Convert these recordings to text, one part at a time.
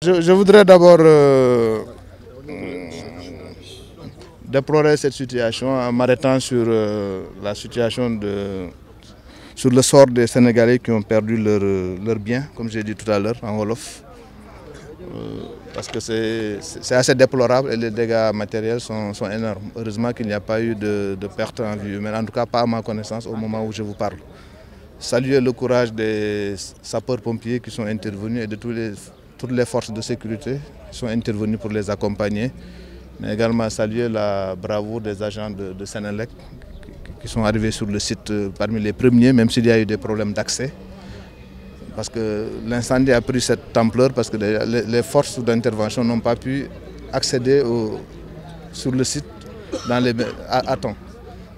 Je voudrais d'abord déplorer cette situation en m'arrêtant sur la situation sur le sort des Sénégalais qui ont perdu leurs biens, comme j'ai dit tout à l'heure en Wolof. Parce que c'est assez déplorable et les dégâts matériels sont énormes. Heureusement qu'il n'y a pas eu de perte en vie humaine, en tout cas pas à ma connaissance au moment où je vous parle. Saluer le courage des sapeurs-pompiers qui sont intervenus et de toutes les forces de sécurité qui sont intervenues pour les accompagner, mais également saluer la bravoure des agents de Senelec qui sont arrivés sur le site parmi les premiers, même s'il y a eu des problèmes d'accès. Parce que l'incendie a pris cette ampleur parce que les forces d'intervention n'ont pas pu accéder sur le site à temps,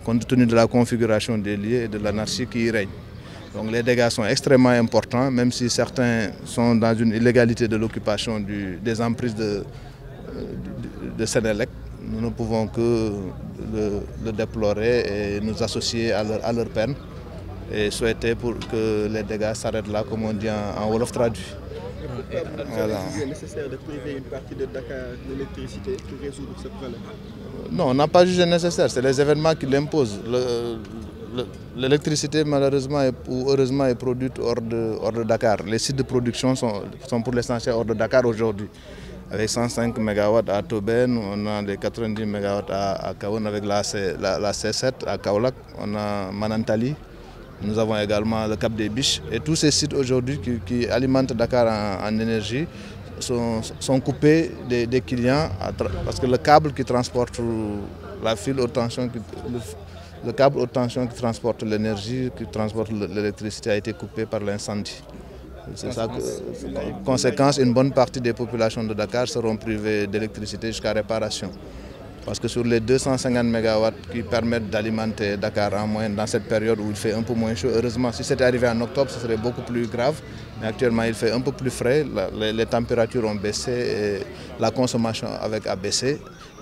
compte tenu de la configuration des lieux et de l'anarchie qui y règne. Donc les dégâts sont extrêmement importants, même si certains sont dans une illégalité de l'occupation des emprises de Senelec. Nous ne pouvons que le déplorer et nous associer à leur peine et souhaiter pour que les dégâts s'arrêtent là, comme on dit en Wolof traduit. Voilà. Il est nécessaire de priver une partie de Dakar d'électricité pour résoudre ce problème. Non, on n'a pas jugé nécessaire, c'est les événements qui l'imposent. L'électricité, malheureusement ou heureusement, est produite hors de Dakar. Les sites de production sont pour l'essentiel hors de Dakar aujourd'hui. Avec 105 MW à Tobène, on a les 90 MW à Kaon avec la C7 à Kaolack, on a Manantali. Nous avons également le Cap des Biches. Et tous ces sites aujourd'hui qui alimentent Dakar en énergie sont coupés des clients parce que le câble qui transporte la file haute tension, le câble haute tension qui transporte l'énergie, qui transporte l'électricité a été coupé par l'incendie. C'est ça que, conséquence, une bonne partie des populations de Dakar seront privées d'électricité jusqu'à réparation. Parce que sur les 250 MW qui permettent d'alimenter Dakar en moyenne dans cette période où il fait un peu moins chaud, heureusement, si c'était arrivé en octobre, ce serait beaucoup plus grave. Mais actuellement, il fait un peu plus frais, les températures ont baissé et la consommation a baissé.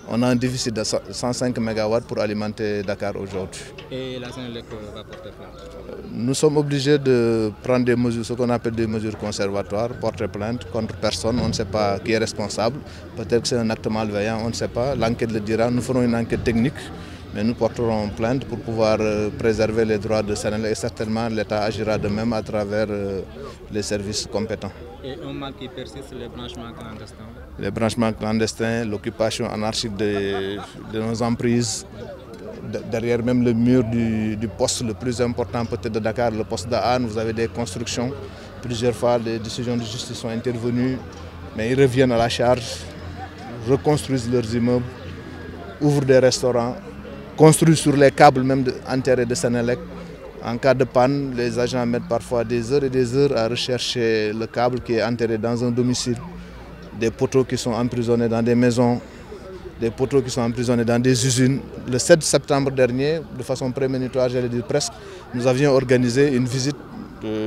On a un déficit de 105 MW pour alimenter Dakar aujourd'hui. Et la Senelec va porter plainte? Nous sommes obligés de prendre des mesures, ce qu'on appelle des mesures conservatoires, porter plainte contre personne, on ne sait pas qui est responsable. Peut-être que c'est un acte malveillant, on ne sait pas. L'enquête le dira, nous ferons une enquête technique, mais nous porterons plainte pour pouvoir préserver les droits de Senelec et certainement l'État agira de même à travers les services compétents. Et un mal qui persiste, les branchements clandestins? Les branchements clandestins, l'occupation anarchique de nos emprises, derrière même le mur du poste le plus important peut-être de Dakar, le poste d'Anne, vous avez des constructions. Plusieurs fois, les décisions de justice sont intervenues, mais ils reviennent à la charge, reconstruisent leurs immeubles, ouvrent des restaurants, construisent sur les câbles même enterrés de Senelec. En cas de panne, les agents mettent parfois des heures et des heures à rechercher le câble qui est enterré dans un domicile. Des poteaux qui sont emprisonnés dans des maisons, des poteaux qui sont emprisonnés dans des usines. Le 7 septembre dernier, de façon prémonitoire, j'allais dire presque, nous avions organisé une visite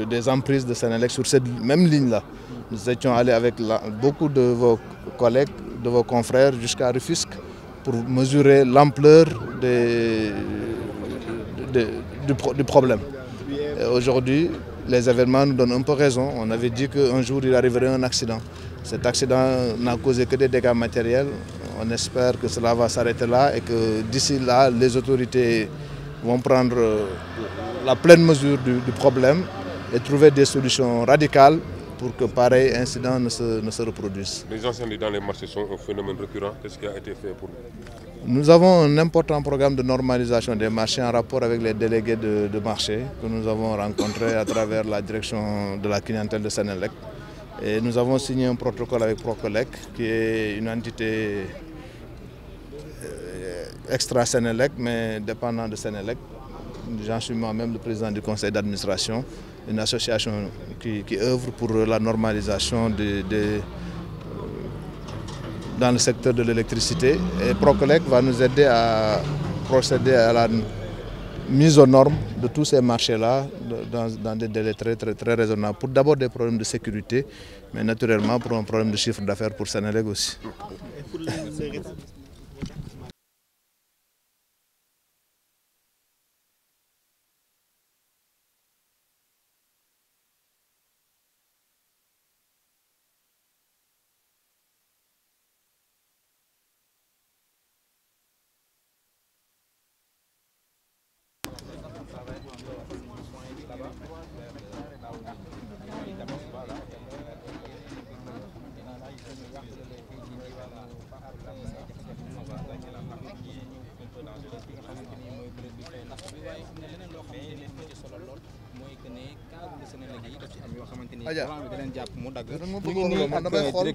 des emprises de Senelec sur cette même ligne-là. Nous étions allés avec beaucoup de vos collègues, de vos confrères jusqu'à Rufisque pour mesurer l'ampleur du problème. Aujourd'hui, les événements nous donnent un peu raison. On avait dit qu'un jour il arriverait un accident. Cet accident n'a causé que des dégâts matériels. On espère que cela va s'arrêter là et que d'ici là, les autorités vont prendre la pleine mesure du problème et trouver des solutions radicales pour que pareil incident ne se reproduise. Les incendies dans les marchés sont un phénomène récurrent. Qu'est-ce qui a été fait pour nous? Nous avons un important programme de normalisation des marchés en rapport avec les délégués de marché que nous avons rencontrés à travers la direction de la clientèle de Senelec. Et nous avons signé un protocole avec Procolec, qui est une entité extra-Senelec, mais dépendant de Senelec. J'en suis moi-même le président du conseil d'administration, une association qui œuvre pour la normalisation dans le secteur de l'électricité. Et Procolec va nous aider à procéder à la mise aux normes de tous ces marchés-là dans des délais très raisonnables. Pour d'abord des problèmes de sécurité, mais naturellement pour un problème de chiffre d'affaires pour Senelec aussi. am na leneen loo xamante ni moo ci solo lool mooy que ne câble Senelec yi daf ci am yoo xamante ni Adja courant bi da leen jàpp mu dagg. da nga ma ñu bëgg ngi wax nii loolu man damay xool. ak